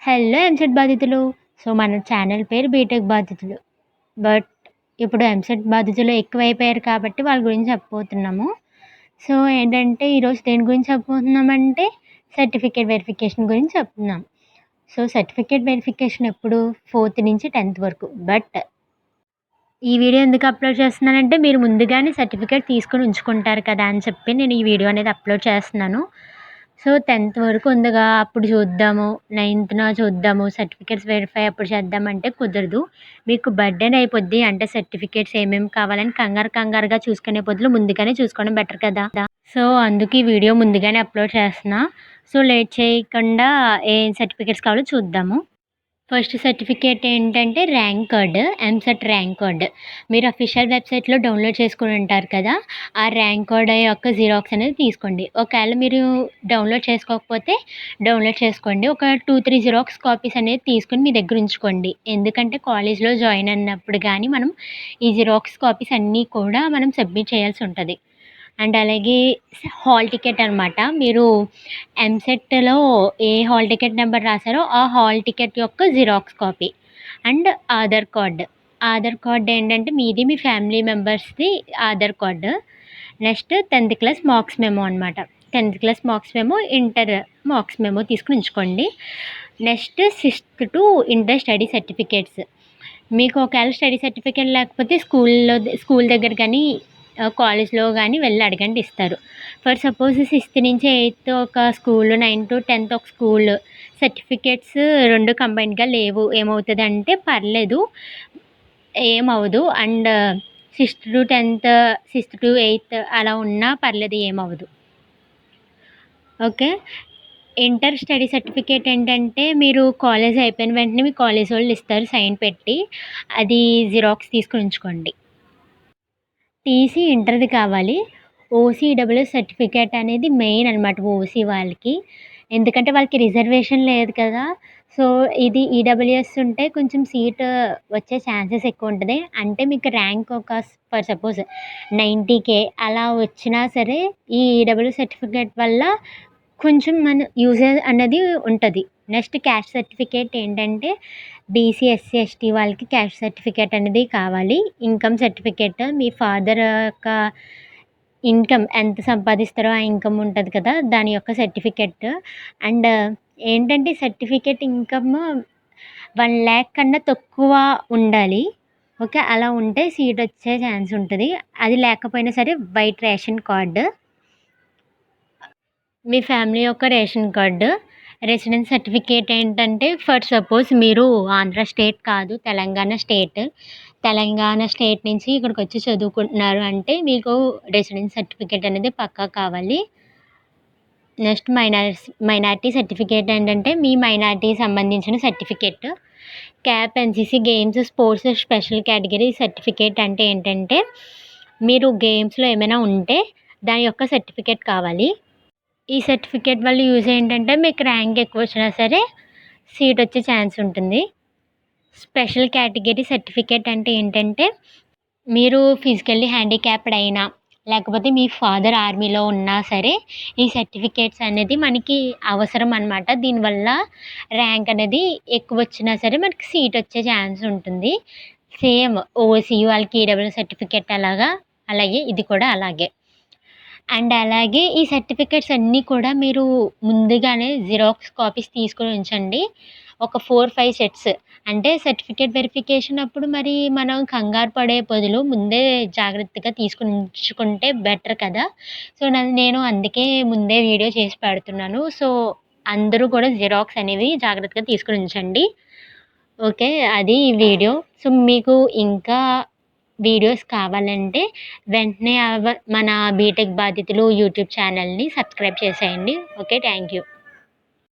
Hello EAMCET బాధితులు. So, మన channel పేరు బీటెక్ బాధితులు. బట్ ఇప్పుడు ఎంసెట్ బాధితులు ఎక్కువైపోయారు కాబట్టి వాళ్ళ గురించి చెప్పబోతున్నాము. సో, ఏంటంటే ఈరోజు దేని గురించి చెప్పబోతున్నామంటే సర్టిఫికేట్ వెరిఫికేషన్ గురించి చెప్తున్నాం. సో, సర్టిఫికేట్ వెరిఫికేషన్ ఎప్పుడు 4th నుంచి 10th వరకు. బట్ ఈ వీడియో ఎందుకు అప్లోడ్ చేస్తున్నానంటే మీరు ముందుగానే సర్టిఫికేట్ తీసుకొని ఉంచుకుంటారు కదా అని చెప్పి నేను ఈ వీడియో అనేది అప్లోడ్ చేస్తున్నాను. సో, 10th వరకు ఉందిగా అప్పుడు చూద్దాము, 9థ్‌న చూద్దాము, సర్టిఫికేట్స్ వెరిఫై అప్పుడు చేద్దామంటే కుదరదు. మీకు బర్డెన్ అయిపోద్ది. అంటే సర్టిఫికేట్స్ ఏమేమి కావాలని కంగారుగా చూసుకునే బదులు ముందుగానే చూసుకోవడం బెటర్ కదా! సో, అందుకు ఈ వీడియో ముందుగానే అప్లోడ్ చేస్తున్నా. సో, లేట్ చేయకుండా ఏం సర్టిఫికేట్స్ కావాలో చూద్దాము. ఫస్ట్ సర్టిఫికేట్ ఏంటంటే rank card, EAMCET rank card. మీరు అఫీషియల్ వెబ్‌సైట్‌లో డౌన్‌లోడ్ చేసుకొని ఉంటారు కదా! ఆ ర్యాంక్ కార్డ్ యొక్క జిరాక్స్ అనేది తీసుకోండి. ఒకవేళ మీరు డౌన్‌లోడ్ చేసుకోకపోతే డౌన్‌లోడ్ చేసుకోండి. ఒక 2, 3 జిరాక్స్ కాపీస్ అనేది తీసుకొని మీ దగ్గర ఉంచుకోండి. ఎందుకంటే కాలేజ్‌లో జాయిన్ అయినప్పుడు గానీ మనం ఈ జిరాక్స్ కాపీస్ అన్నీ కూడా మనం సబ్మిట్ చేయాల్సి ఉంటది. అండ్ అలాగే హాల్ టికెట్ అనమాట. మీరు ఎంసెట్‌లో ఏ హాల్ టికెట్ నెంబర్ రాసారో ఆ హాల్ టికెట్ యొక్క xerox copy and Aadhaar card. Aadhaar card ఏంటంటే మీది, మీ ఫ్యామిలీ మెంబర్స్‌ది Aadhaar card. Next 10th class marks memo అనమాట. 10th class marks memo, inter marks memo తీసుకొని ఉంచుకోండి. Next 6th to inter study certificates. మీకు ఒకవేళ స్టడీ సర్టిఫికేట్ లేకపోతే స్కూల్ దగ్గర కానీ కాలేజ్‌లో గానీ వెళ్లి అడగండి ఇస్తారు. ఫర్ సపోజ్ 6th నుంచి 8th ఒక స్కూలు, 9-10th ఒక స్కూలు సర్టిఫికేట్స్ 2 కంబైన్డ్‌గా లేవు. ఏమవుతదంటే పర్లేదు, ఏమవ్వదు. అండ్ 6th-10th, 6th-8th అలా ఉన్నా పర్లేదు, ఏమవ్వదు. ఓకే. ఇంటర్ స్టడీ సర్టిఫికేట్ ఏంటంటే మీరు కాలేజ్ అయిపోయిన వెంటనే మీ కాలేజోళ్ళు ఇస్తారు సైన్ పెట్టి. అది జిరాక్స్ తీసుకొని ఉంచుకోండి. టీసీ ఇంటర్‌ది కావాలి. ఓసీడబ్ల్యూఎస్ సర్టిఫికేట్ అనేది మెయిన్ అనమాట ఓసీ వాళ్ళకి. ఎందుకంటే వాళ్ళకి రిజర్వేషన్ లేదు కదా! సో, ఇది ఈడబ్ల్యూఎస్ ఉంటే కొంచెం సీట్ వచ్చే ఛాన్సెస్ ఎక్కువుంటది. అంటే మీకు ర్యాంక్ ఒక ఫర్ సపోజ్ 90K అలా వచ్చినా సరే ఈ ఈడబ్ల్యూఎస్ సర్టిఫికేట్ వల్ల కొంచెం మన యూజేజ్ అనేది ఉంటది. నెక్స్ట్ క్యాస్ట్ సర్టిఫికేట్ ఏంటంటే బీసీ, ఎస్సీ, ఎస్టీ వాళ్ళకి క్యాస్ట్ సర్టిఫికేట్ అనేది కావాలి. ఇన్‌కమ్ సర్టిఫికేట్ మీ ఫాదర్ యొక్క ఇన్‌కమ్ ఎంత సంపాదిస్తారో ఆ ఇన్‌కమ్ ఉంటది కదా! దాని యొక్క సర్టిఫికేట్. అండ్ ఏంటంటే సర్టిఫికేట్ ఇన్‌కమ్ 1,00,000 కన్నా తక్కువ ఉండాలి. ఓకే. అలా ఉంటే సీట్ వచ్చే ఛాన్స్ ఉంటది. అది లేకపోయినా సరే వైట్ రేషన్ కార్డ్. మీ ఫ్యామిలీ యొక్క రేషన్ కార్డు. రెసిడెన్స్ సర్టిఫికేట్ ఏంటంటే ఫర్ సపోజ్ మీరు ఆంధ్ర స్టేట్ కాదు, తెలంగాణ స్టేట్. తెలంగాణ స్టేట్ నుంచి ఇక్కడికొచ్చి చదువుకుంటున్నారు అంటే మీకు రెసిడెన్స్ సర్టిఫికేట్ అనేది పక్కా కావాలి. నెక్స్ట్ మైనారిటీ సర్టిఫికేట్ ఏంటంటే మీ మైనారిటీకి సంబంధించిన certificate. Cap, NCC, games, sports special category certificate అంటే ఏంటంటే మీరు గేమ్స్‌లో ఏమైనా ఉంటే దాని యొక్క సర్టిఫికేట్ కావాలి. ఈ సర్టిఫికేట్ వల్ల యూజ్ ఏంటంటే మీకు ర్యాంక్ ఎక్కువొచ్చినా సరే సీట్ వచ్చే ఛాన్స్ ఉంటుంది. స్పెషల్ కేటగిరీ సర్టిఫికేట్ అంటే ఏంటంటే మీరు ఫిజికల్లీ హ్యాండిక్యాప్డ్ అయినా, లేకపోతే మీ ఫాదర్ ఆర్మీలో ఉన్నా సరే ఈ సర్టిఫికేట్స్ అనేది మనకి అవసరం అనమాట. దీనివల్ల ర్యాంక్ అనేది ఎక్కువొచ్చినా సరే మనకి సీట్ వచ్చే ఛాన్స్ ఉంటుంది. సేమ్ ఓసీ వాళ్ళకి ఈడబ్ల్యూ సర్టిఫికేట్ అలాగే ఇది కూడా అలాగే. అండ్ అలాగే ఈ సర్టిఫికేట్స్ అన్నీ కూడా మీరు ముందుగానే జిరాక్స్ కాపీస్ తీసుకొని ఉంచండి. ఒక 4, 5 సెట్స్. అంటే సర్టిఫికేట్ వెరిఫికేషన్ అప్పుడు మరి మనం కంగారు పడే బదులు ముందే జాగ్రత్తగా తీసుకొని ఉంచుకుంటే బెటర్ కదా! సో, నేను అందుకే ముందే వీడియో చేసి పెడుతున్నాను. సో, అందరూ కూడా జిరాక్స్ అనేవి జాగ్రత్తగా తీసుకొని ఉంచండి. ఓకే. అది ఈ వీడియో. సో, మీకు ఇంకా వీడియోస్ కావాలంటే వెంటనే మన బీటెక్ బాధితులు యూట్యూబ్ ఛానల్‌ని సబ్స్క్రైబ్ చేసేయండి. ఓకే. Thank you.